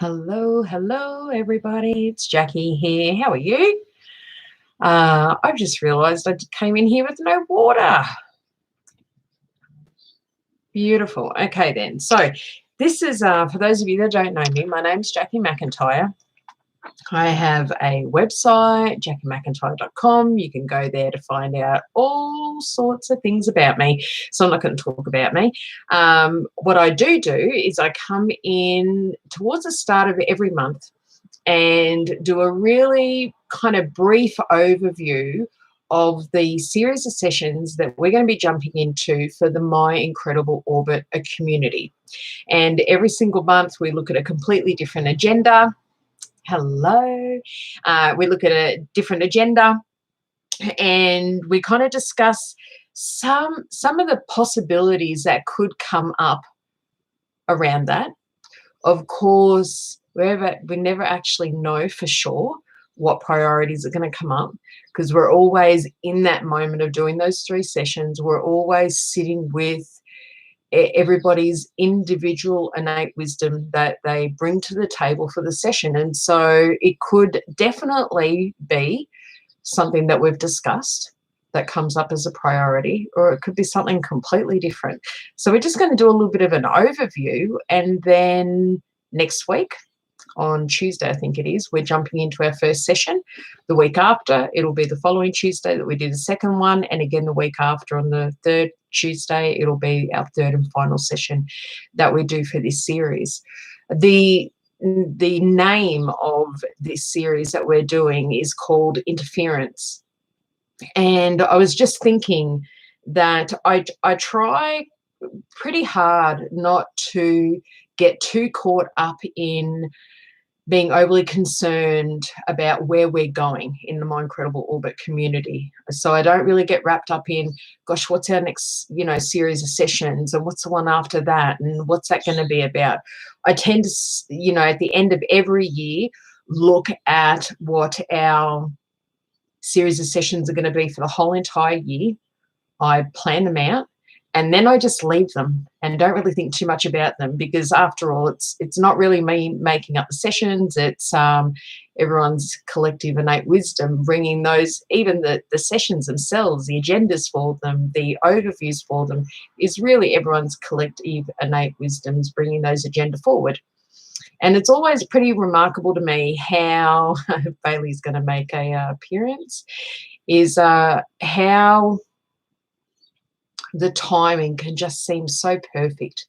Hello, everybody. It's Jackie here. How are you? I've just realised I came in here with no water. Beautiful. Okay, then. So this is, for those of you that don't know me, my name's Jacquie McIntyre. I have a website, jackiemcintyre.com. You can go there to find out all sorts of things about me. So I'm not going to talk about me. What I do is I come in towards the start of every month and do a really kind of brief overview of the series of sessions that we're going to be jumping into for the My Incredible Orbit community. And every single month we look at a completely different agenda. Hello. We look at a different agenda and we kind of discuss some of the possibilities that could come up around that. Of course, we never actually know for sure what priorities are going to come up, because we're always in that moment of doing those 3 sessions. We're always sitting with everybody's individual innate wisdom that they bring to the table for the session. And so it could definitely be something that we've discussed that comes up as a priority, or it could be something completely different. So we're just going to do a little bit of an overview, and then next week on Tuesday, I think it is, we're jumping into our first session. The week after, it'll be the following Tuesday that we do the second one, and again the week after on the 3rd Tuesday, it'll be our 3rd and final session that we do for this series. The name of this series that we're doing is called Interference. And I was just thinking that I try pretty hard not to get too caught up in being overly concerned about where we're going in the My Incredible Orbit community. So I don't really get wrapped up in, gosh, what's our next, series of sessions, and what's the one after that, and what's that going to be about. I tend to, at the end of every year, look at what our series of sessions are going to be for the whole entire year. I plan them out, and then I just leave them and don't really think too much about them, because after all, it's not really me making up the sessions. It's everyone's collective innate wisdom bringing those, even the sessions themselves, the agendas for them, the overviews for them, is really everyone's collective innate wisdoms bringing those agenda forward. And it's always pretty remarkable to me how Bailey's going to make a appearance, is how the timing can just seem so perfect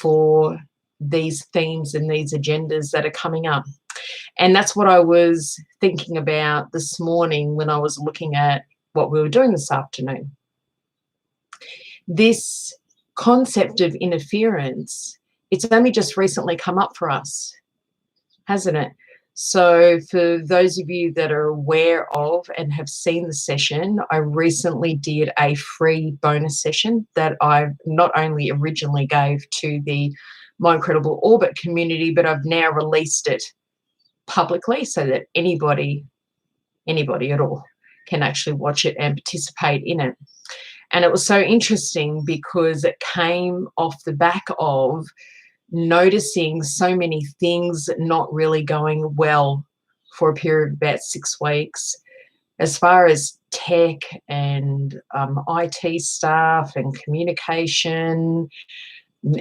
for these themes and these agendas that are coming up. And that's what I was thinking about this morning when I was looking at what we were doing this afternoon. This concept of interference, it's only just recently come up for us, hasn't it? So for those of you that are aware of and have seen the session, I recently did a free bonus session that I not only originally gave to the My Incredible Orbit community, but I've now released it publicly so that anybody at all can actually watch it and participate in it. And it was so interesting because it came off the back of noticing so many things not really going well for a period of about 6 weeks, as far as tech and IT stuff and communication,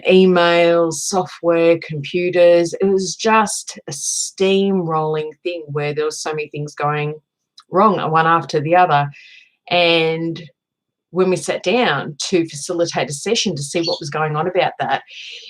emails, software, computers. It was just a steamrolling thing where there was so many things going wrong, one after the other. And when we sat down to facilitate a session to see what was going on about that,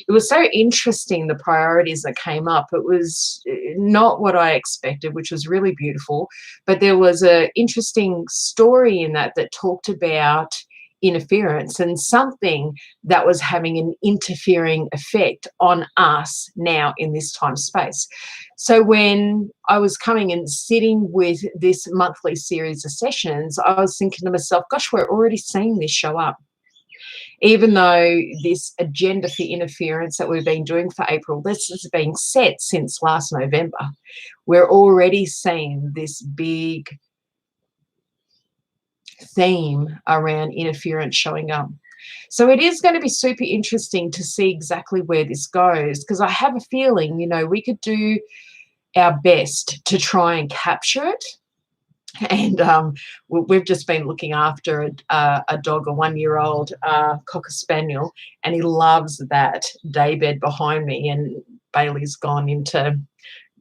it was so interesting, the priorities that came up. It was not what I expected, which was really beautiful, but there was an interesting story in that talked about interference and something that was having an interfering effect on us now in this time space. So when I was coming and sitting with this monthly series of sessions, I was thinking to myself, gosh, we're already seeing this show up. Even though this agenda for interference that we've been doing for April, this has been set since last November, we're already seeing this big theme around interference showing up. So it is going to be super interesting to see exactly where this goes, because I have a feeling, you know, we could do our best to try and capture it. And we've just been looking after a dog, a 1-year-old Cocker Spaniel, and he loves that daybed behind me. And Bailey's gone into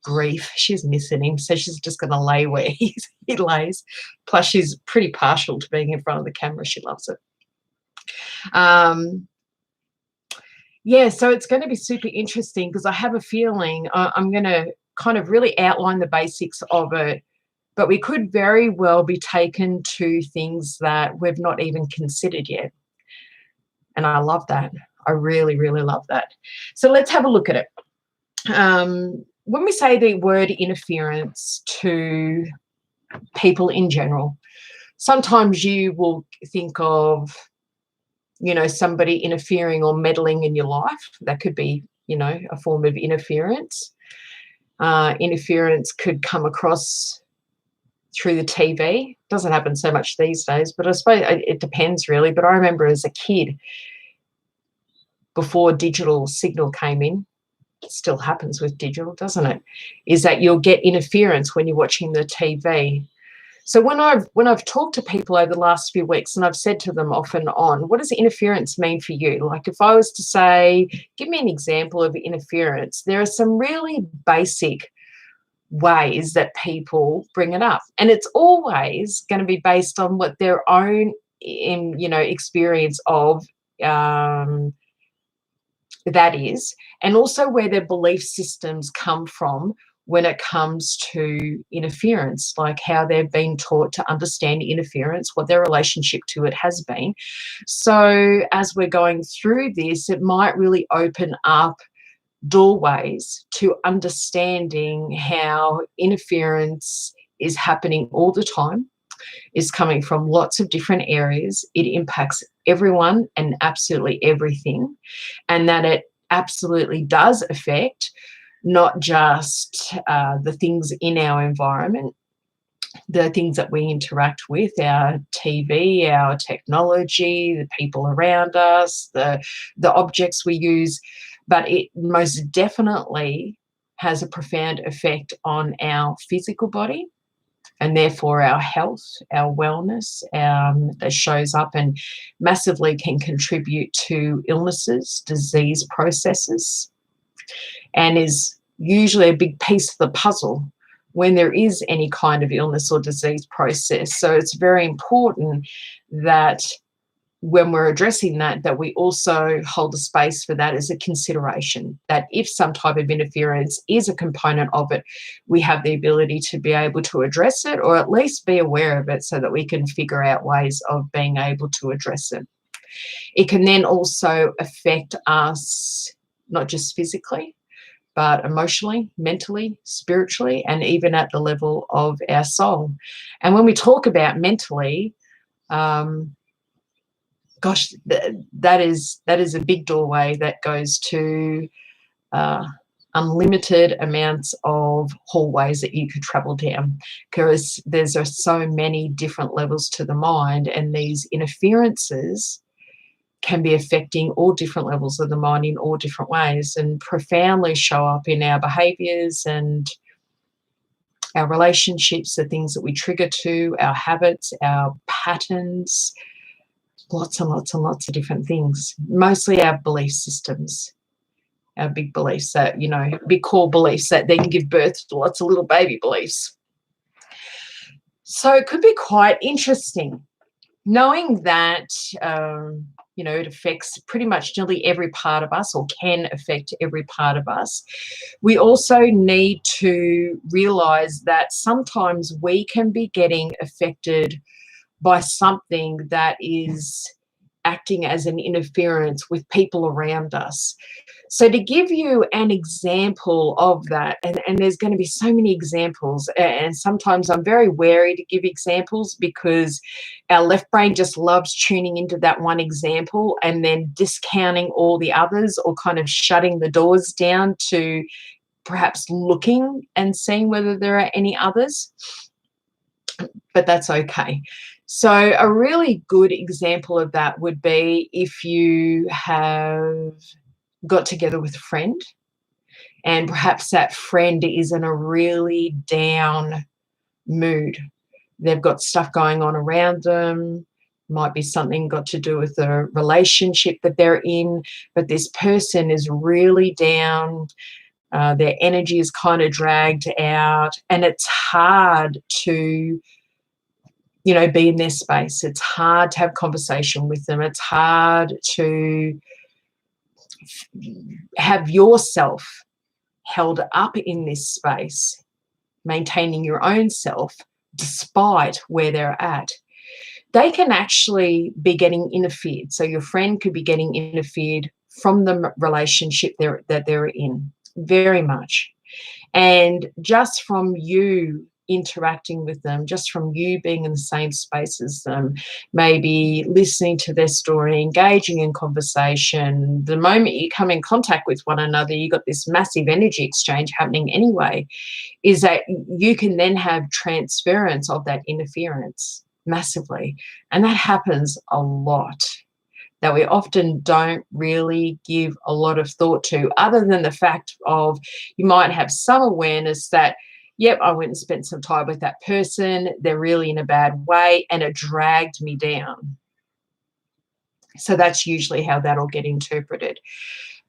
grief. She's missing him, so she's just going to lay where he lays. Plus, she's pretty partial to being in front of the camera. She loves it. Yeah, so it's going to be super interesting, because I have a feeling I'm going to kind of really outline the basics of it, but we could very well be taken to things that we've not even considered yet. And I love that. I really, really love that. So let's have a look at it. When we say the word interference to people in general, sometimes you will think of, you know, somebody interfering or meddling in your life. That could be, you know, a form of interference. Interference could come across through the TV. Doesn't happen so much these days, but I suppose it depends really. But I remember as a kid, before digital signal came in, it still happens with digital, doesn't it, is that you'll get interference when you're watching the TV. So when I've talked to people over the last few weeks, and I've said to them off and on, what does interference mean for you? Like, if I was to say, give me an example of interference, there are some really basic ways that people bring it up, and it's always going to be based on what their own experience of that is, and also where their belief systems come from when it comes to interference, like how they've been taught to understand interference, what their relationship to it has been. So as we're going through this, it might really open up doorways to understanding how interference is happening all the time, is coming from lots of different areas. It impacts everyone and absolutely everything, and that it absolutely does affect not just the things in our environment, the things that we interact with, our TV, our technology, the people around us, the objects we use, but it most definitely has a profound effect on our physical body, and therefore our health, our wellness, that shows up and massively can contribute to illnesses, disease processes, and is usually a big piece of the puzzle when there is any kind of illness or disease process. So it's very important that when we're addressing that, that we also hold a space for that as a consideration, that if some type of interference is a component of it, we have the ability to be able to address it, or at least be aware of it, so that we can figure out ways of being able to address it. It can then also affect us, not just physically, but emotionally, mentally, spiritually, and even at the level of our soul. And when we talk about mentally, gosh, that is a big doorway that goes to unlimited amounts of hallways that you could travel down, because there's so many different levels to the mind, and these interferences can be affecting all different levels of the mind in all different ways, and profoundly show up in our behaviours and our relationships, the things that we trigger to, our habits, our patterns, lots and lots and lots of different things, mostly our belief systems, our big beliefs that, you know, big core beliefs that then give birth to lots of little baby beliefs. So it could be quite interesting knowing that, you know, it affects pretty much nearly every part of us, or can affect every part of us. We also need to realise that sometimes we can be getting affected by something that is acting as an interference with people around us. So to give you an example of that, and there's going to be so many examples, and sometimes I'm very wary to give examples, because our left brain just loves tuning into that one example and then discounting all the others, or kind of shutting the doors down to perhaps looking and seeing whether there are any others. But that's okay. So a really good example of that would be if you have got together with a friend and perhaps that friend is in a really down mood. They've got stuff going on around them, might be something got to do with the relationship that they're in, but this person is really down. Their energy is kind of dragged out, and it's hard to, be in their space. It's hard to have conversation with them. It's hard to have yourself held up in this space, maintaining your own self despite where they're at. They can actually be getting interfered. So your friend could be getting interfered from the relationship that they're in, very much. And just from you interacting with them, just from you being in the same space as them, maybe listening to their story, engaging in conversation, the moment you come in contact with one another, you've got this massive energy exchange happening anyway, is that you can then have transference of that interference massively. And that happens a lot, that we often don't really give a lot of thought to, other than the fact of you might have some awareness that, yep, I went and spent some time with that person, they're really in a bad way, and it dragged me down. So that's usually how that'll get interpreted.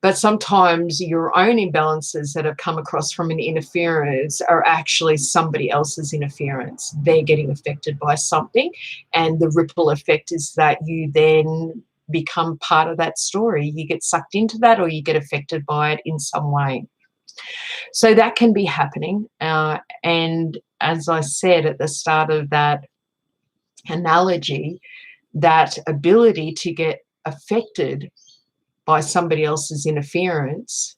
But sometimes your own imbalances that have come across from an interference are actually somebody else's interference. They're getting affected by something, and the ripple effect is that you then become part of that story. You get sucked into that, or you get affected by it in some way. So that can be happening. And as I said at the start of that analogy, that ability to get affected by somebody else's interference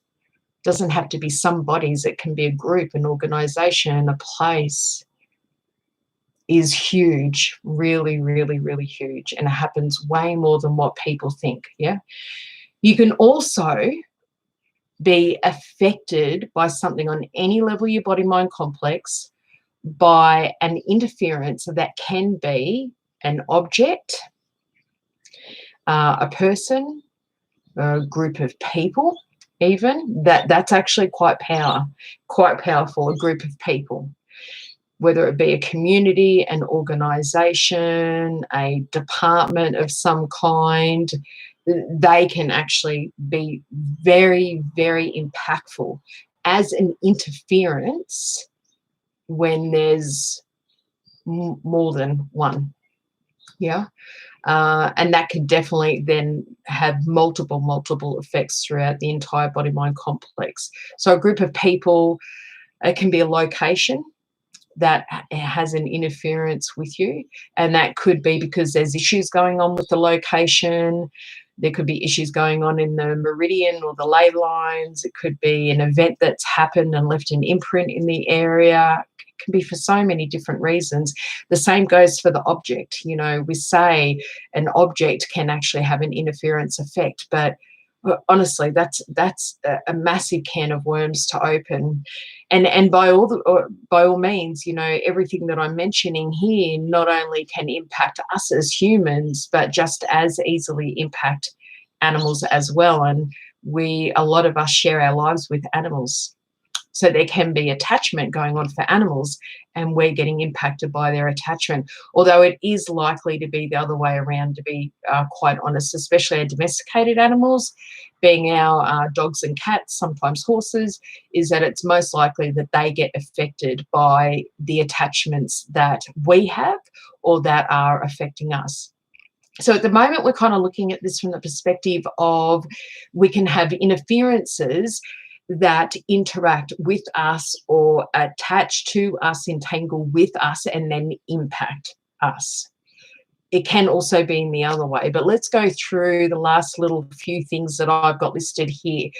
doesn't have to be somebody's. It can be a group, an organization, a place, is huge, really, really, really huge. And it happens way more than what people think. Yeah. You can also be affected by something on any level of your body mind complex by an interference that can be an object, a person, a group of people, even. That's actually quite powerful, a group of people, whether it be a community, an organization, a department of some kind. They can actually be very, very impactful as an interference when there's more than one. Yeah. And that could definitely then have multiple effects throughout the entire body-mind complex. So a group of people, it can be a location that has an interference with you, and that could be because there's issues going on with the location. There could be issues going on in the meridian or the ley lines. It could be an event that's happened and left an imprint in the area. It can be for so many different reasons. The same goes for the object. We say an object can actually have an interference effect, but honestly, that's a massive can of worms to open. And by all means, everything that I'm mentioning here not only can impact us as humans, but just as easily impact animals as well. And a lot of us share our lives with animals. So there can be attachment going on for animals, and we're getting impacted by their attachment. Although it is likely to be the other way around, to be quite honest, especially our domesticated animals, being our dogs and cats, sometimes horses, is that it's most likely that they get affected by the attachments that we have or that are affecting us. So at the moment, we're kind of looking at this from the perspective of we can have interferences that interact with us or attach to us, entangle with us, and then impact us. It can also be in the other way, but let's go through the last little few things that I've got listed here.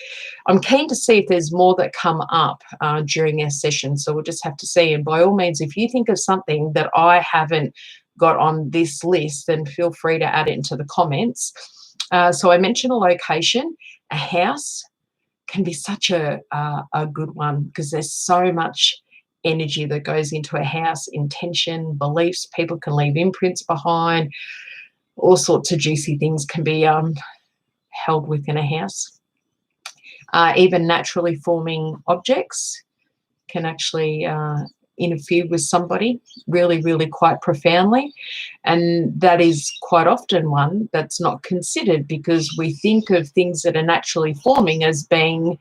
I'm keen to see if there's more that come up during our session, so we'll just have to see. And by all means, if you think of something that I haven't got on this list, then feel free to add it into the comments. So I mentioned a location, a house can be such a good one, because there's so much energy that goes into a house, intention, beliefs. People can leave imprints behind. All sorts of juicy things can be held within a house. Even naturally forming objects can actually interfere with somebody really, really quite profoundly. And that is quite often one that's not considered, because we think of things that are naturally forming as being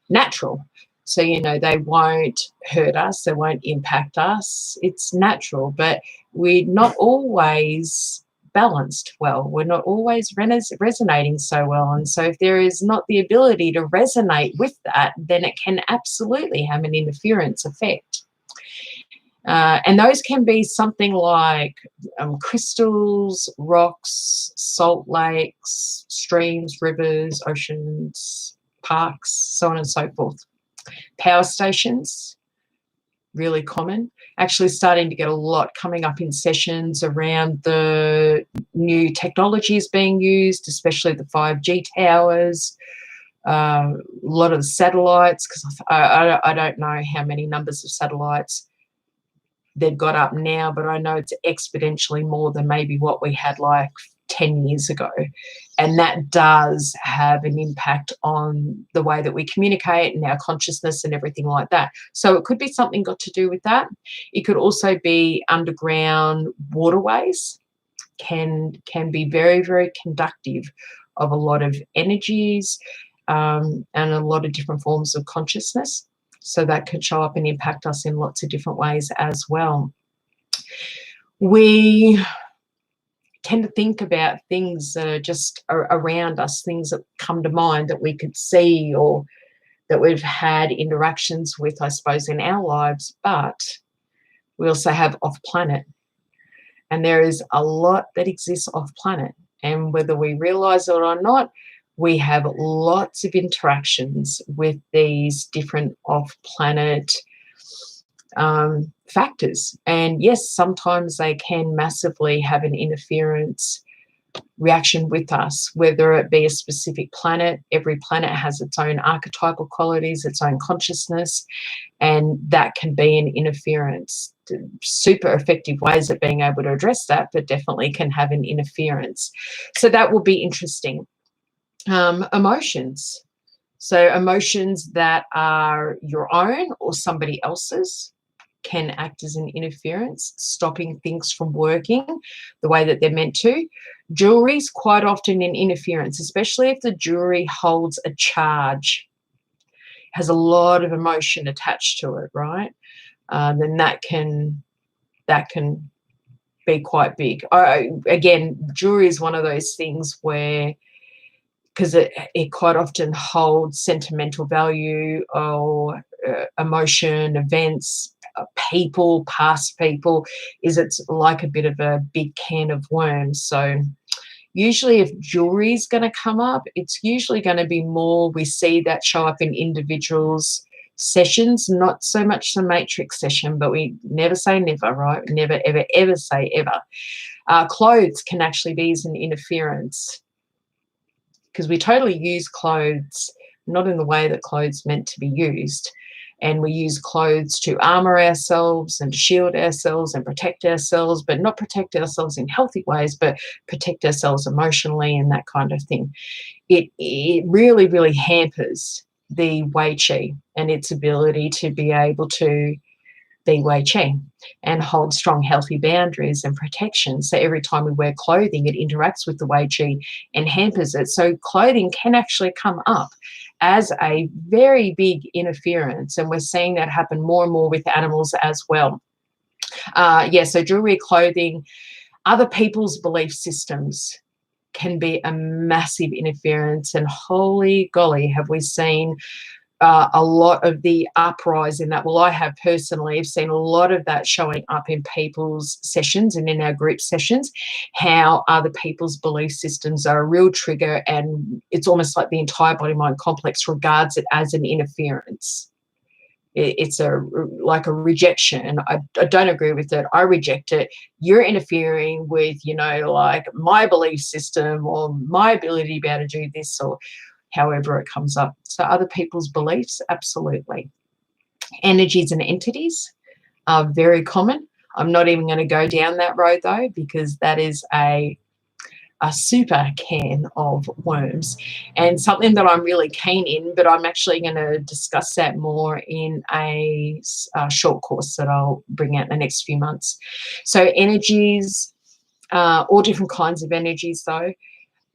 natural. So, you know, they won't hurt us, they won't impact us. It's natural, but we're not always balanced well. We're not always resonating so well. And so if there is not the ability to resonate with that, then it can absolutely have an interference effect. And those can be something like crystals, rocks, salt lakes, streams, rivers, oceans, parks, so on and so forth. Power stations, really common. Actually starting to get a lot coming up in sessions around the new technologies being used, especially the 5G towers, a lot of the satellites, because I don't know how many numbers of satellites they've got up now, but I know it's exponentially more than maybe what we had like 10 years ago. And that does have an impact on the way that we communicate and our consciousness and everything like that. So it could be something got to do with that. It could also be underground waterways can be very, very conductive of a lot of energies and a lot of different forms of consciousness. So that could show up and impact us in lots of different ways as well. We tend to think about things that are just around us, things that come to mind that we could see or that we've had interactions with, I suppose, in our lives, but we also have off-planet. And there is a lot that exists off-planet. And whether we realise it or not, we have lots of interactions with these different off-planet factors. And yes, sometimes they can massively have an interference reaction with us, whether it be a specific planet. Every planet has its own archetypal qualities, its own consciousness, and that can be an interference. Super effective ways of being able to address that, but definitely can have an interference. So that will be interesting. Emotions. So emotions that are your own or somebody else's can act as an interference, stopping things from working the way that they're meant to. Jewelry is quite often an interference, especially if the jewelry holds a charge, has a lot of emotion attached to it, right? Then that can be quite big. Again, jewelry is one of those things where, because it quite often holds sentimental value or emotion, events, people, past people, it's like a bit of a big can of worms. So usually if jewelry is going to come up, it's usually going to be more, we see that show up in individuals' sessions, not so much the matrix session, but we never say never, right? Never, ever, ever say ever. Clothes can actually be as an interference, because we totally use clothes not in the way that clothes meant to be used. And we use clothes to armor ourselves and to shield ourselves and protect ourselves, but not protect ourselves in healthy ways, but protect ourselves emotionally and that kind of thing. It really, really hampers the Wei Qi and its ability to be able to be Wei Qi and hold strong, healthy boundaries and protection. So every time we wear clothing, it interacts with the Wei Qi and hampers it. So clothing can actually come up as a very big interference, and we're seeing that happen more and more with animals as well. So jewelry, clothing, other people's belief systems can be a massive interference, and holy golly, have we seen a lot of the uprising that, well, I have personally have seen a lot of that showing up in people's sessions and in our group sessions, how other people's belief systems are a real trigger, and it's almost like the entire body-mind complex regards it as an interference. It's like a rejection. I don't agree with it. I reject it. You're interfering with, like my belief system or my ability to be able to do this, or however it comes up. So other people's beliefs, absolutely. Energies and entities are very common. I'm not even going to go down that road though, because that is a super can of worms, and something that I'm really keen in, but I'm actually going to discuss that more in a short course that I'll bring out in the next few months. So energies, all different kinds of energies though,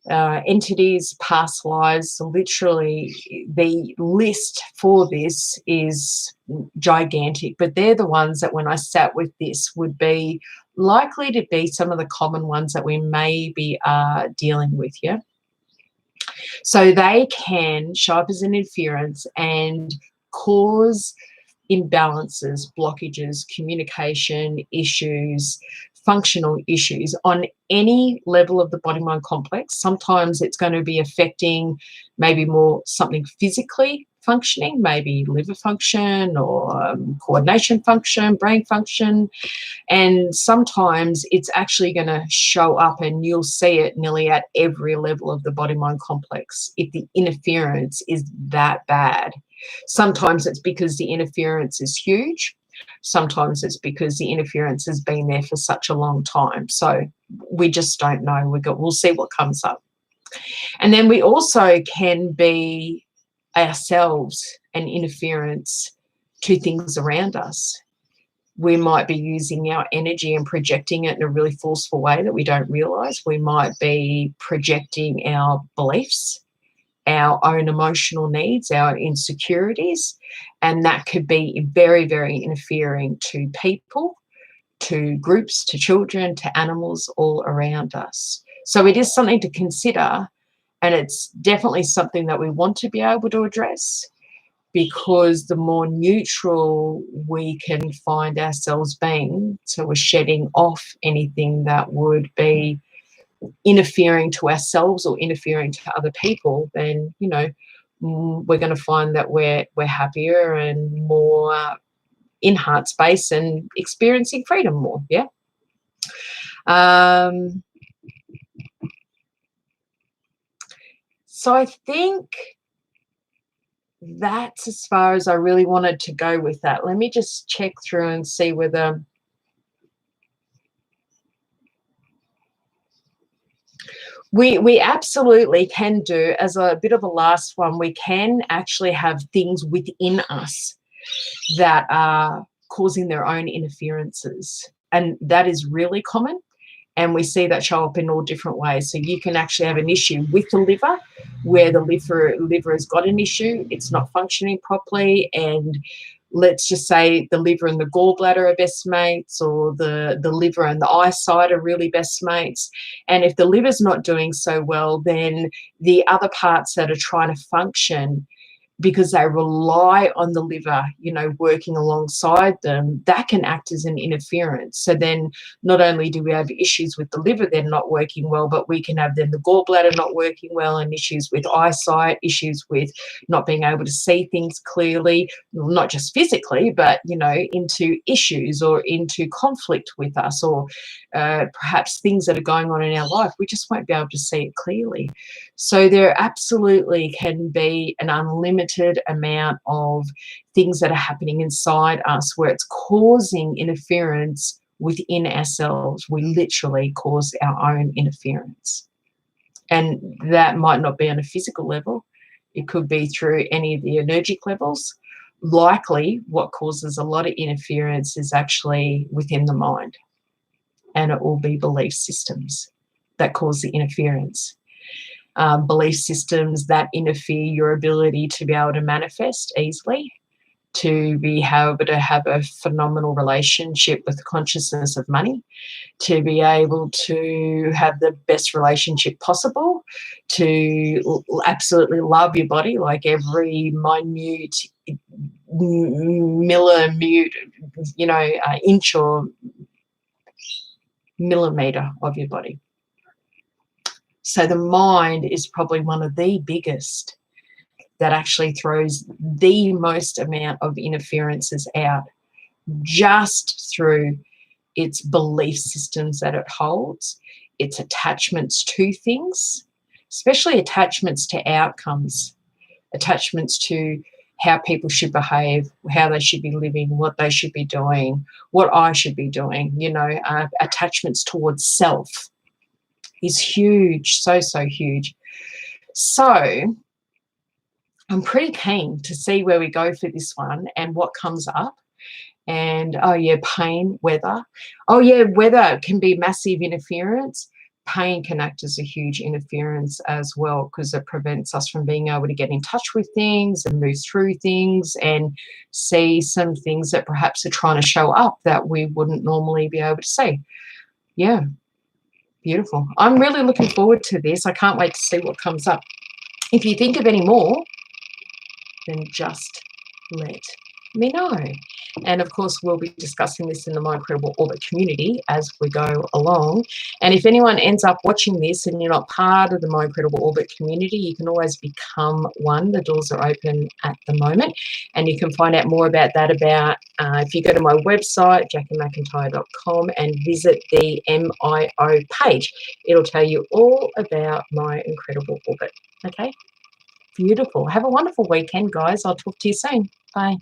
entities, past lives, literally the list for this is gigantic, but they're the ones that when I sat with this would be likely to be some of the common ones that we maybe are dealing with. Yeah. So they can show up as an interference and cause imbalances, blockages, communication issues, functional issues on any level of the body-mind complex. Sometimes it's going to be affecting maybe more something physically functioning, maybe liver function or coordination function, brain function. And sometimes it's actually going to show up and you'll see it nearly at every level of the body-mind complex if the interference is that bad. Sometimes it's because the interference is huge. Sometimes it's because the interference has been there for such a long time. So we just don't know. We'll see what comes up. And then we also can be ourselves an interference to things around us. We might be using our energy and projecting it in a really forceful way that we don't realize. We might be projecting our beliefs, our own emotional needs, our insecurities, and that could be very, very interfering to people, to groups, to children, to animals all around us. So it is something to consider, and it's definitely something that we want to be able to address, because the more neutral we can find ourselves being, so we're shedding off anything that would be interfering to ourselves or interfering to other people, then we're going to find that we're happier and more in heart space and experiencing freedom more. Yeah. So I think that's as far as I really wanted to go with that. Let me just check through and see whether we absolutely can do, as a bit of a last one, we can actually have things within us that are causing their own interferences. And that is really common. And we see that show up in all different ways. So you can actually have an issue with the liver, where the liver has got an issue, it's not functioning properly, and let's just say the liver and the gallbladder are best mates, or the liver and the eyesight are really best mates. And if the liver's not doing so well, then the other parts that are trying to function, because they rely on the liver, working alongside them, that can act as an interference. So then not only do we have issues with the liver then not working well, but we can have then the gallbladder not working well, and issues with eyesight, issues with not being able to see things clearly, not just physically, but, into issues or into conflict with us, or perhaps things that are going on in our life. We just won't be able to see it clearly. So there absolutely can be an unlimited amount of things that are happening inside us where it's causing interference within ourselves. We literally cause our own interference. And that might not be on a physical level. It could be through any of the energic levels. Likely what causes a lot of interference is actually within the mind. And it will be belief systems that cause the interference. Belief systems that interfere your ability to be able to manifest easily, to be able to have a phenomenal relationship with the consciousness of money, to be able to have the best relationship possible, to absolutely love your body, like every minute inch or millimeter of your body. So the mind is probably one of the biggest that actually throws the most amount of interferences out, just through its belief systems that it holds, its attachments to things, especially attachments to outcomes, attachments to how people should behave, how they should be living, what they should be doing, what I should be doing. You know, attachments towards self is huge, so huge. So I'm pretty keen to see where we go for this one and what comes up. And, oh, yeah, pain, weather. Oh, yeah, weather can be massive interference. Pain can act as a huge interference as well, because it prevents us from being able to get in touch with things and move through things and see some things that perhaps are trying to show up that we wouldn't normally be able to see. Yeah, beautiful. I'm really looking forward to this. I can't wait to see what comes up. If you think of any more, then just let me know. And of course, we'll be discussing this in the My Incredible Orbit community as we go along. And if anyone ends up watching this and you're not part of the My Incredible Orbit community, you can always become one. The doors are open at the moment. And you can find out more about that if you go to my website, JacquieMcIntyre.com, and visit the MIO page. It'll tell you all about My Incredible Orbit. Okay? Beautiful. Have a wonderful weekend, guys. I'll talk to you soon. Bye.